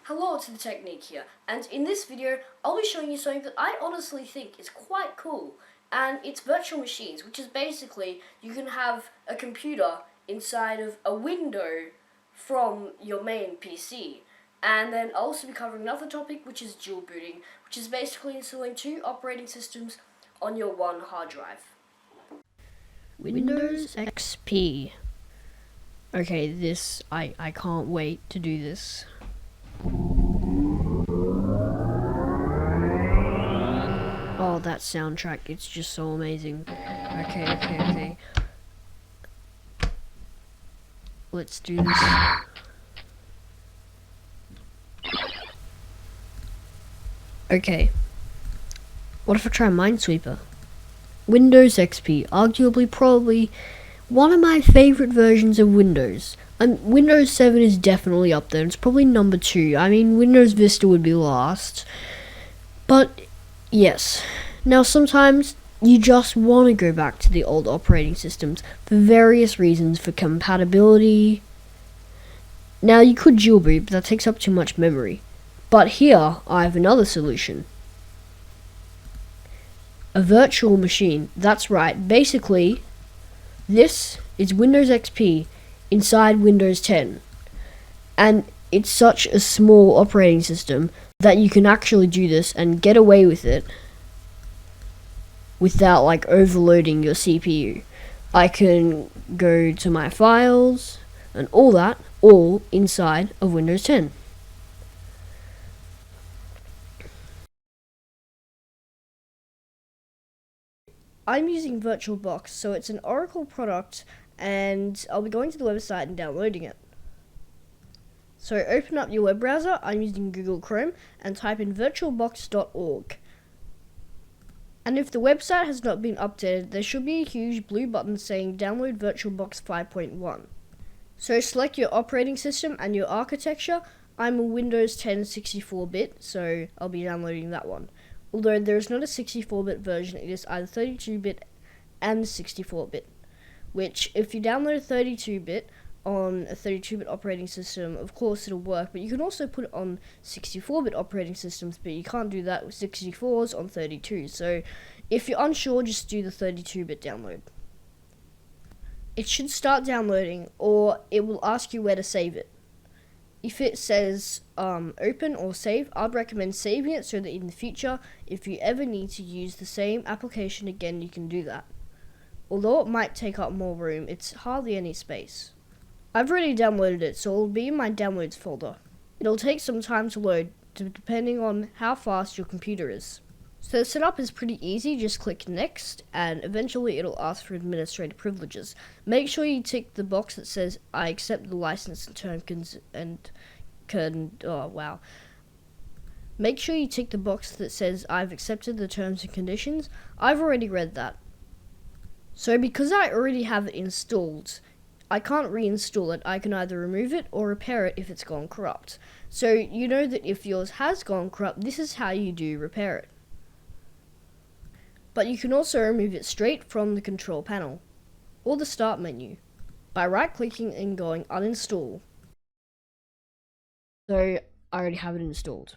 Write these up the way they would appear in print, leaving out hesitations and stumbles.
Hello to the Technique here, and in this video I'll be showing you something that I honestly think is quite cool, and it's virtual machines, which is basically you can have a computer inside of a window from your main PC. And then I'll also be covering another topic, which is dual booting, which is basically installing two operating systems on your one hard drive. Windows XP. Okay, I can't wait to do this. Oh, that soundtrack, it's just so amazing. Okay. Let's do this. Okay. What if I try Minesweeper? Windows XP, arguably probably one of my favorite versions of Windows. Windows 7 is definitely up there. It's probably number 2. I mean, Windows Vista would be last. But, yes. Now, sometimes you just want to go back to the old operating systems for various reasons, for compatibility. Now, you could dual boot, but that takes up too much memory. But here, I have another solution. A virtual machine. That's right. Basically, this is Windows XP inside Windows 10. And it's such a small operating system that you can actually do this and get away with it without like overloading your CPU. I can go to my files and all that, all inside of Windows 10. I'm using VirtualBox, so it's an Oracle product, and I'll be going to the website and downloading it. So open up your web browser, I'm using Google Chrome, and type in virtualbox.org. And if the website has not been updated, there should be a huge blue button saying download VirtualBox 5.1. So select your operating system and your architecture. I'm a Windows 10 64-bit, so I'll be downloading that one. Although there is not a 64-bit version, it is either 32-bit and 64-bit. Which, if you download a 32-bit on a 32-bit operating system, of course it'll work, but you can also put it on 64-bit operating systems, but you can't do that with 64s on 32. So, if you're unsure, just do the 32-bit download. It should start downloading, or it will ask you where to save it. If it says open or save, I'd recommend saving it so that in the future, if you ever need to use the same application again, you can do that. Although it might take up more room, it's hardly any space. I've already downloaded it, so it'll be in my downloads folder. It'll take some time to load, depending on how fast your computer is. So the setup is pretty easy, just click next, and eventually it'll ask for administrator privileges. Make sure you tick the box that says, I accept the license and Make sure you tick the box that says, I've accepted the terms and conditions. I've already read that. So because I already have it installed, I can't reinstall it. I can either remove it or repair it if it's gone corrupt. So you know that if yours has gone corrupt, this is how you do repair it. But you can also remove it straight from the control panel or the start menu by right-clicking and going uninstall. So I already have it installed.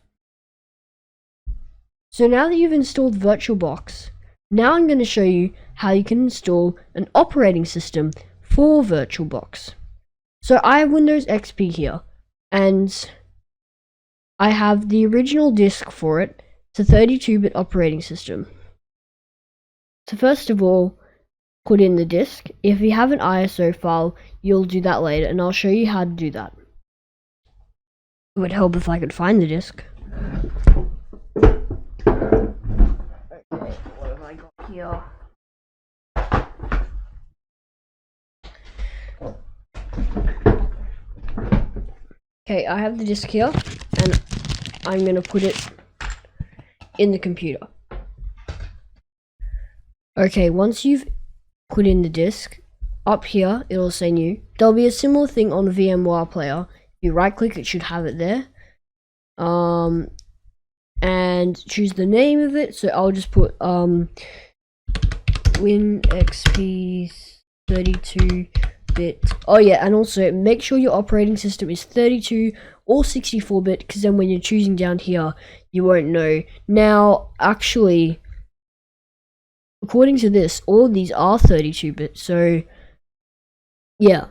So now that you've installed VirtualBox, now I'm going to show you how you can install an operating system for VirtualBox. So I have Windows XP here, and I have the original disk for it. It's a 32-bit operating system. So first of all, put in the disk. If you have an ISO file, you'll do that later, and I'll show you how to do that. It would help if I could find the disk. Okay, what have I got here? Okay, I have the disk here, and I'm going to put it in the computer. Okay, once you've put in the disk, up here it'll say new. There'll be a similar thing on VMware Player. If you right click, it should have it there. And choose the name of it. So I'll just put WinXP 32-bit. Oh yeah, and also make sure your operating system is 32 or 64-bit, because then when you're choosing down here, you won't know. Now, actually, according to this, all of these are 32-bit, so yeah.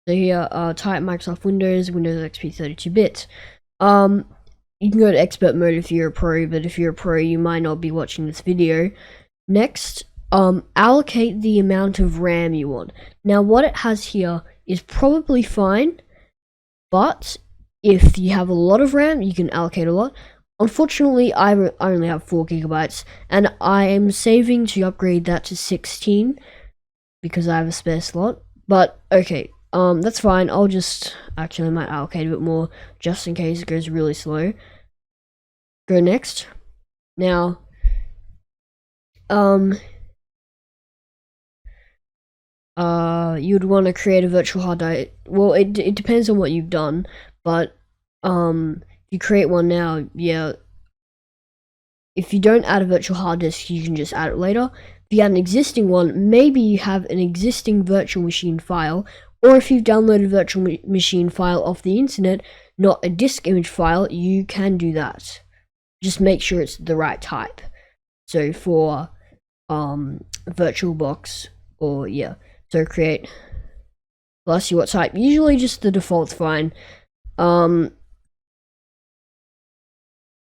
So here, type Microsoft Windows, Windows XP 32-bit. You can go to expert mode if you're a pro, but if you're a pro, you might not be watching this video. Next, allocate the amount of RAM you want. Now, what it has here is probably fine, but if you have a lot of RAM, you can allocate a lot. Unfortunately, I only have 4 gigabytes, and I am saving to upgrade that to 16 because I have a spare slot. But okay, that's fine. I'll just actually might allocate a bit more just in case it goes really slow. Go next. Now, you'd want to create a virtual hard drive. Well, it depends on what you've done, but if you create one now, yeah. If you don't add a virtual hard disk, you can just add it later. If you add an existing one, maybe you have an existing virtual machine file, or if you've downloaded a virtual machine file off the internet, not a disk image file, you can do that. Just make sure it's the right type. So for VirtualBox, or yeah, so create. Will ask you what type. Usually just the default's fine. Now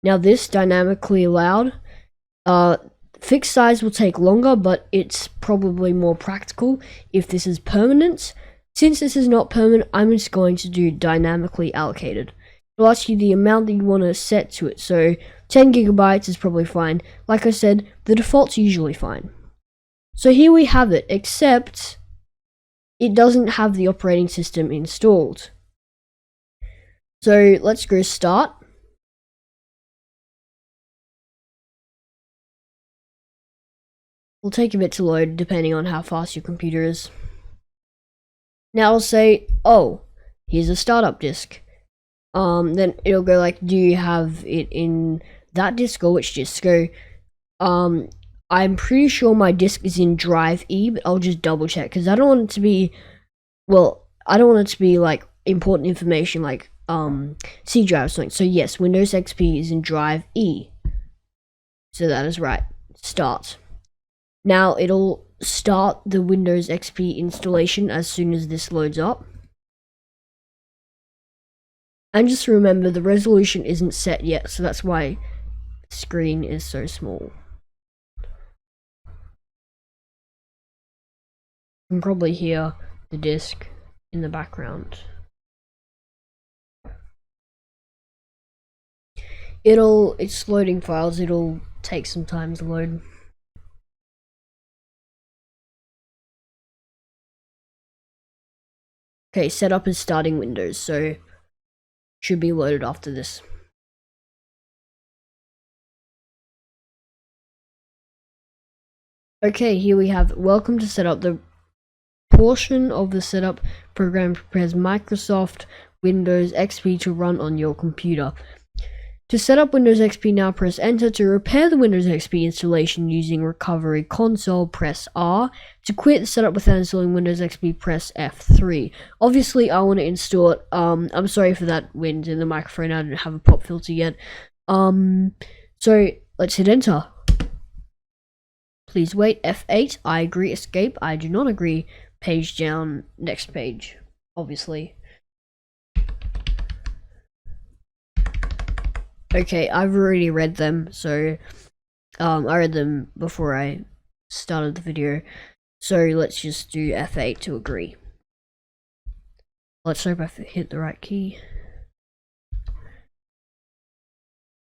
this dynamically allowed. Fixed size will take longer, but it's probably more practical if this is permanent. Since this is not permanent, I'm just going to do dynamically allocated. It'll ask you the amount that you want to set to it. So 10 gigabytes is probably fine. Like I said, the default's usually fine. So here we have it, except it doesn't have the operating system installed. So let's go start. Will take a bit to load depending on how fast your computer is. Now I'll say, oh, here's a startup disk. Then it'll go like, do you have it in that disk or which disk? Go, I'm pretty sure my disk is in drive E, but I'll just double check because I don't want it to be, well, I don't want it to be like important information like C drive or something. So yes, Windows XP is in drive E. So that is right. Start. Now it'll start the Windows XP installation as soon as this loads up. And just remember, the resolution isn't set yet, so that's why the screen is so small. You can probably hear the disk in the background. It's loading files, it'll take some time to load. Okay, setup is starting Windows, so should be loaded after this. Okay, here we have welcome to setup. The portion of the setup program prepares Microsoft Windows XP to run on your computer. To set up Windows XP now, press enter. To repair the Windows XP installation using recovery console, press R. To quit the setup without installing Windows XP, press F3. Obviously, I want to install it. I'm sorry for that wind in the microphone. I didn't have a pop filter yet. So let's hit enter. Please wait. F8. I agree. Escape. I do not agree. Page down. Next page. Obviously. Okay, I've already read them, so I read them before I started the video. So let's just do F8 to agree. Let's hope I hit the right key.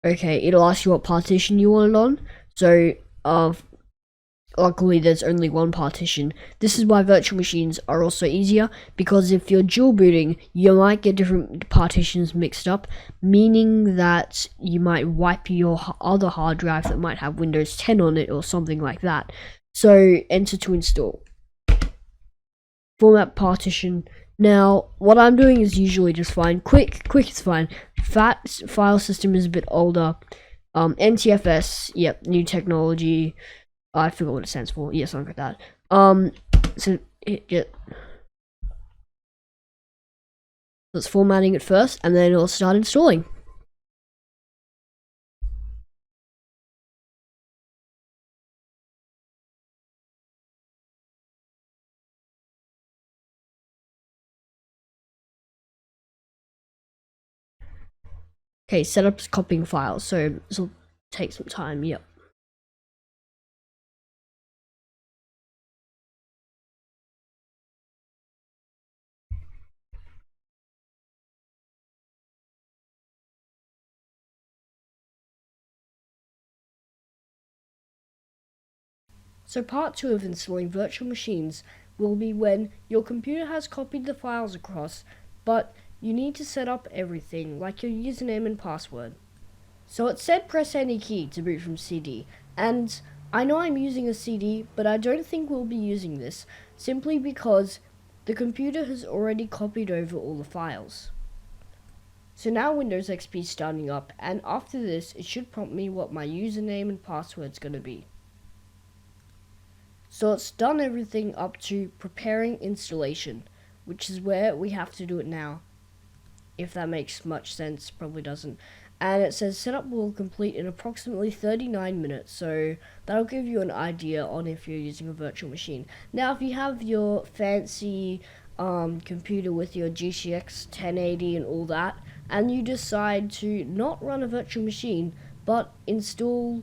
Okay, it'll ask you what partition you want it on. So luckily there's only one partition. This is why virtual machines are also easier, because if you're dual booting, you might get different partitions mixed up, meaning that you might wipe your other hard drive that might have Windows 10 on it or something like that. So enter to install. Format partition. Now, what I'm doing is usually just fine. Quick is fine. FAT file system is a bit older. NTFS, yep, new technology. I forgot what it stands for. Yes, I'll get that. So Let's formatting it first, and then it'll start installing. Okay, setup's copying files, so this will take some time. Yep. So part 2 of installing virtual machines will be when your computer has copied the files across, but you need to set up everything, like your username and password. So it said press any key to boot from CD, and I know I'm using a CD, but I don't think we'll be using this, simply because the computer has already copied over all the files. So now Windows XP is starting up, and after this it should prompt me what my username and password is going to be. So it's done everything up to preparing installation, which is where we have to do it now. If that makes much sense, probably doesn't. And it says setup will complete in approximately 39 minutes, so that'll give you an idea on if you're using a virtual machine. Now if you have your fancy computer with your GTX 1080 and all that, and you decide to not run a virtual machine, but install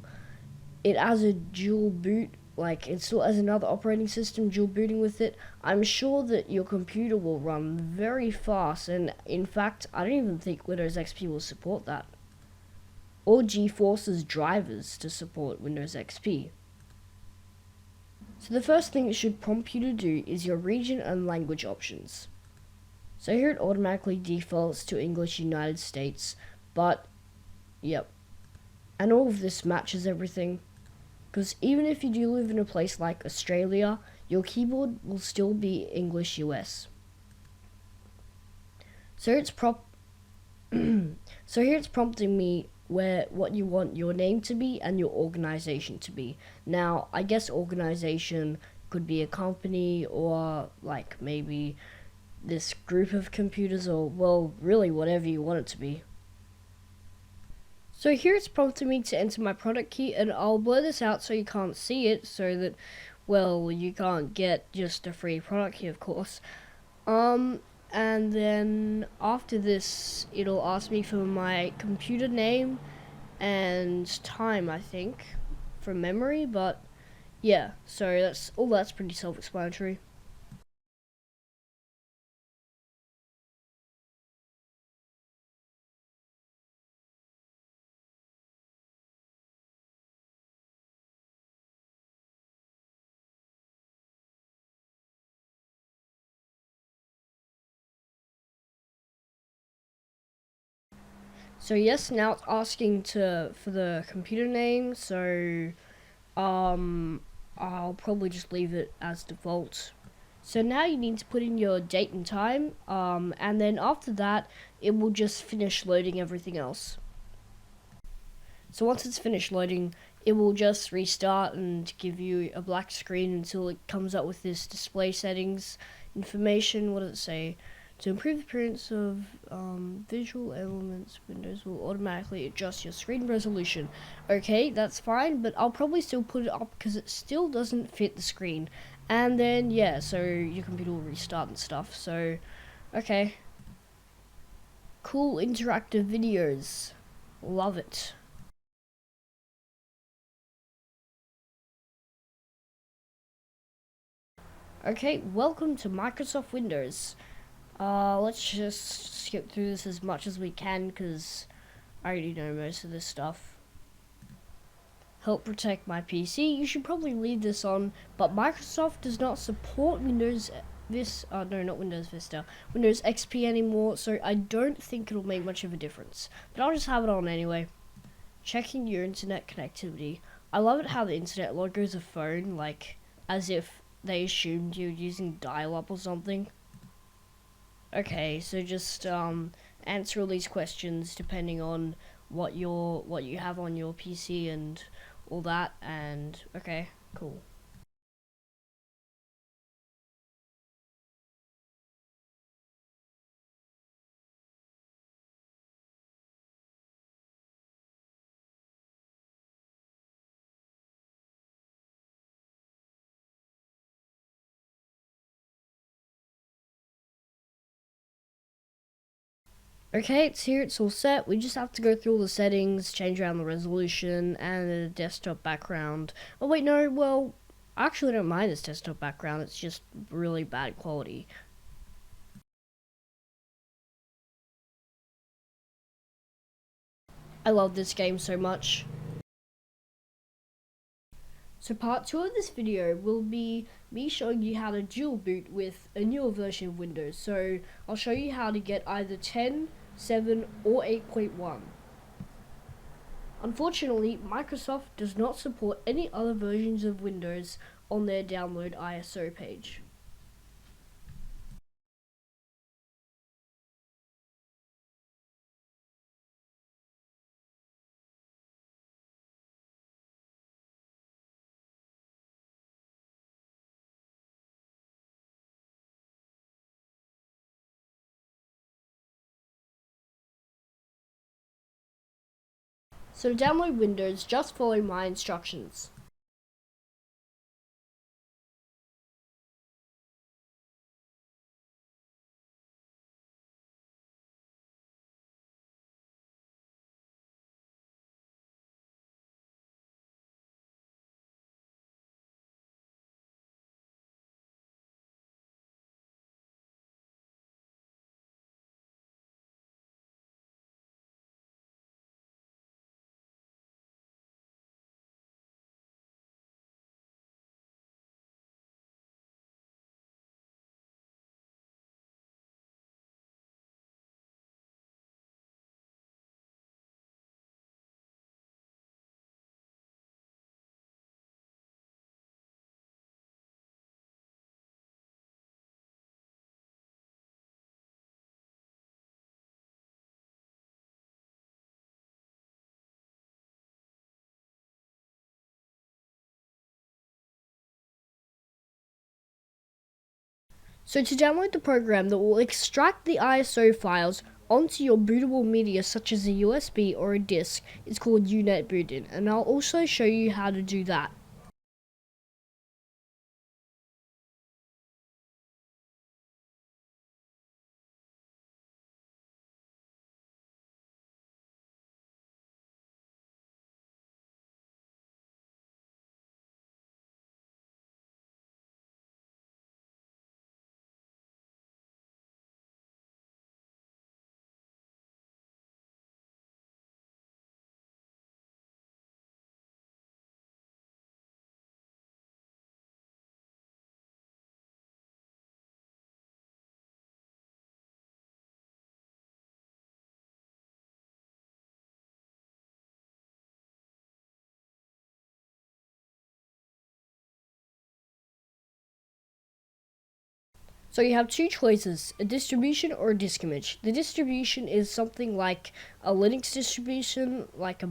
it as a dual boot, like install as another operating system, dual booting with it, I'm sure that your computer will run very fast, and in fact, I don't even think Windows XP will support that. Or GeForce's drivers to support Windows XP. So the first thing it should prompt you to do is your region and language options. So here it automatically defaults to English United States, but yep. And all of this matches everything. Because even if you do live in a place like Australia, your keyboard will still be English US. So it's so here it's prompting me what you want your name to be and your organization to be. Now, I guess organization could be a company, or like maybe this group of computers, or well, really whatever you want it to be. So here it's prompting me to enter my product key, and I'll blur this out so you can't see it, so that, well, you can't get just a free product key, of course. And then after this, it'll ask me for my computer name and time, I think, from memory, but yeah, so that's pretty self-explanatory. So yes, now it's asking for the computer name, so I'll probably just leave it as default. So now you need to put in your date and time, and then after that, it will just finish loading everything else. So once it's finished loading, it will just restart and give you a black screen until it comes up with this display settings information. What does it say? To improve the appearance of visual elements, Windows will automatically adjust your screen resolution. Okay, that's fine, but I'll probably still put it up because it still doesn't fit the screen. And then, yeah, so your computer will restart and stuff. So, okay. Cool interactive videos. Love it. Okay, welcome to Microsoft Windows. Let's just skip through this as much as we can because I already know most of this stuff. Help protect my PC. You should probably leave this on, but Microsoft does not support Windows not Windows Vista, Windows XP anymore, so I don't think it'll make much of a difference. But I'll just have it on anyway. Checking your internet connectivity. I love it how the internet logo is a phone, like as if they assumed you're using dial-up or something. Okay, so just answer all these questions depending on what you have on your PC and all that, and okay, cool. Okay, it's here, it's all set. We just have to go through all the settings, change around the resolution and the desktop background. Oh wait, no, well, I actually don't mind this desktop background, it's just really bad quality. I love this game so much. So part 2 of this video will be me showing you how to dual boot with a newer version of Windows. So I'll show you how to get either 10, 7 or 8.1. Unfortunately, Microsoft does not support any other versions of Windows on their download ISO page. So to download Windows, just follow my instructions. So to download the program that will extract the ISO files onto your bootable media such as a USB or a disk is called UNet booting, and I'll also show you how to do that. So you have two choices, a distribution or a disk image. The distribution is something like a Linux distribution, like a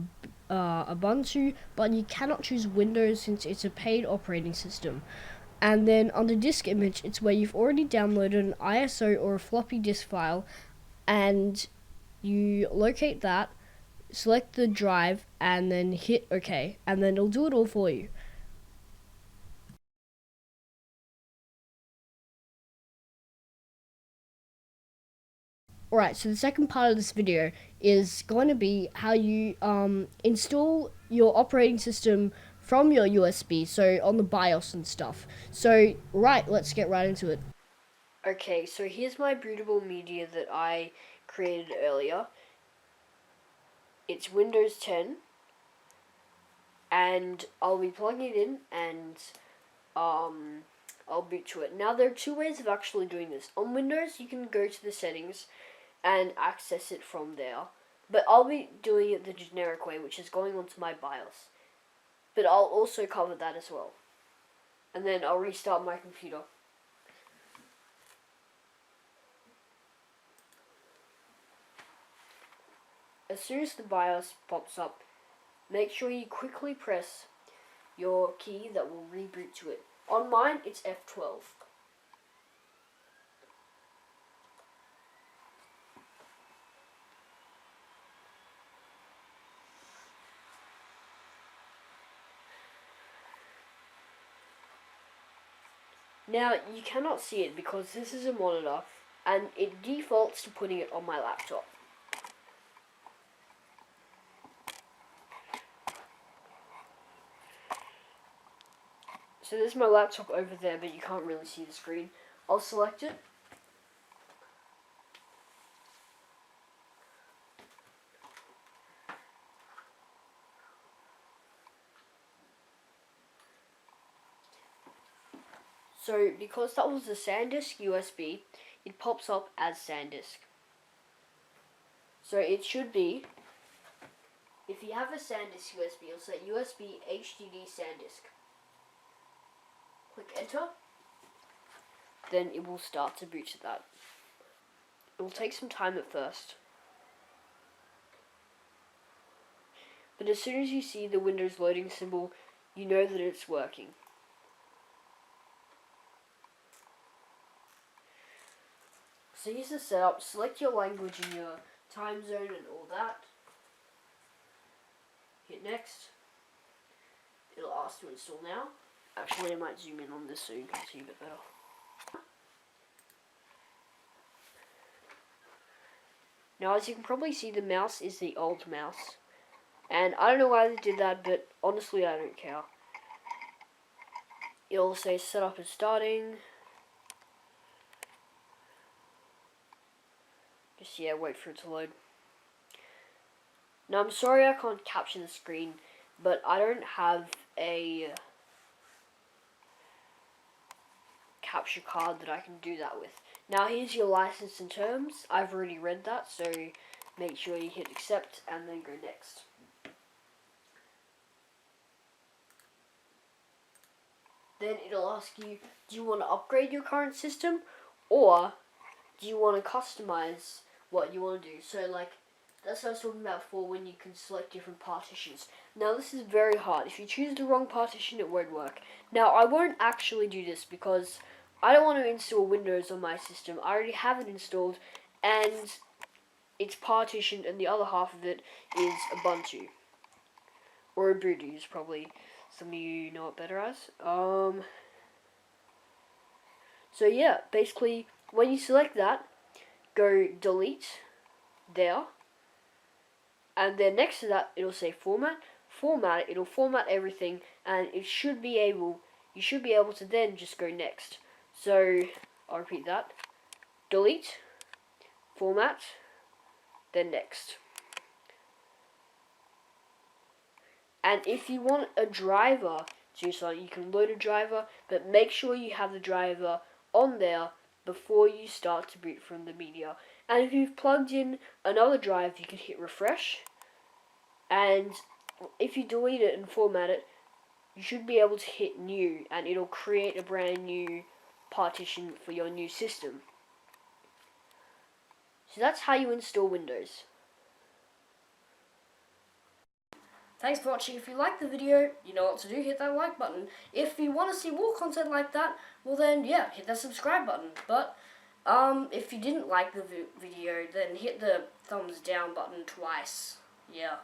Ubuntu, but you cannot choose Windows since it's a paid operating system. And then on the disk image, it's where you've already downloaded an ISO or a floppy disk file, and you locate that, select the drive, and then hit OK, and then it'll do it all for you. Alright, so the second part of this video is going to be how you install your operating system from your USB, so on the BIOS and stuff. So, right, let's get right into it. Okay, so here's my bootable media that I created earlier. It's Windows 10, and I'll be plugging it in and I'll boot to it. Now, there are two ways of actually doing this. On Windows, you can go to the settings and access it from there. But I'll be doing it the generic way, which is going onto my BIOS. But I'll also cover that as well. And then I'll restart my computer. As soon as the BIOS pops up, make sure you quickly press your key that will reboot to it. On mine, it's F12. Now, you cannot see it because this is a monitor, and it defaults to putting it on my laptop. So there's my laptop over there, but you can't really see the screen. I'll select it. So because that was the SanDisk USB, it pops up as SanDisk. So it should be, if you have a SanDisk USB, it'll say USB HDD SanDisk. Click enter. Then it will start to boot to that. It will take some time at first. But as soon as you see the Windows loading symbol, you know that it's working. So here's the setup. Select your language and your time zone and all that. Hit next. It'll ask to install now. Actually, I might zoom in on this so you can see a bit better. Now, as you can probably see, the mouse is the old mouse. And I don't know why they did that, but honestly, I don't care. It'll say setup is starting. Just, yeah, wait for it to load. Now, I'm sorry I can't capture the screen, but I don't have a capture card that I can do that with. Now, here's your license and terms. I've already read that, so make sure you hit accept and then go next. Then it'll ask you, do you want to upgrade your current system, or do you want to customize what you want to do? So, like, that's what I was talking about before, when you can select different partitions. Now, this is very hard. If you choose the wrong partition, it won't work. Now, I won't actually do this because I don't want to install Windows on my system. I already have it installed, and it's partitioned, and the other half of it is Ubuntu. Or Ubuntu is probably some of you know it better as. So yeah, basically, when you select that, go delete there, and then next to that, it'll say format. Format it, it'll format everything, and you should be able to then just go next. So, I'll repeat that. Delete, format, then next. And if you want a driver to do something, you can load a driver, but make sure you have the driver on there before you start to boot from the media. And if you've plugged in another drive, you can hit refresh. And if you delete it and format it, you should be able to hit new, and it'll create a brand new partition for your new system. So that's how you install Windows. Thanks for watching. If you liked the video, you know what to do, hit that like button. If you want to see more content like that, well then, yeah, hit that subscribe button. But, if you didn't like the video, then hit the thumbs down button twice. Yeah.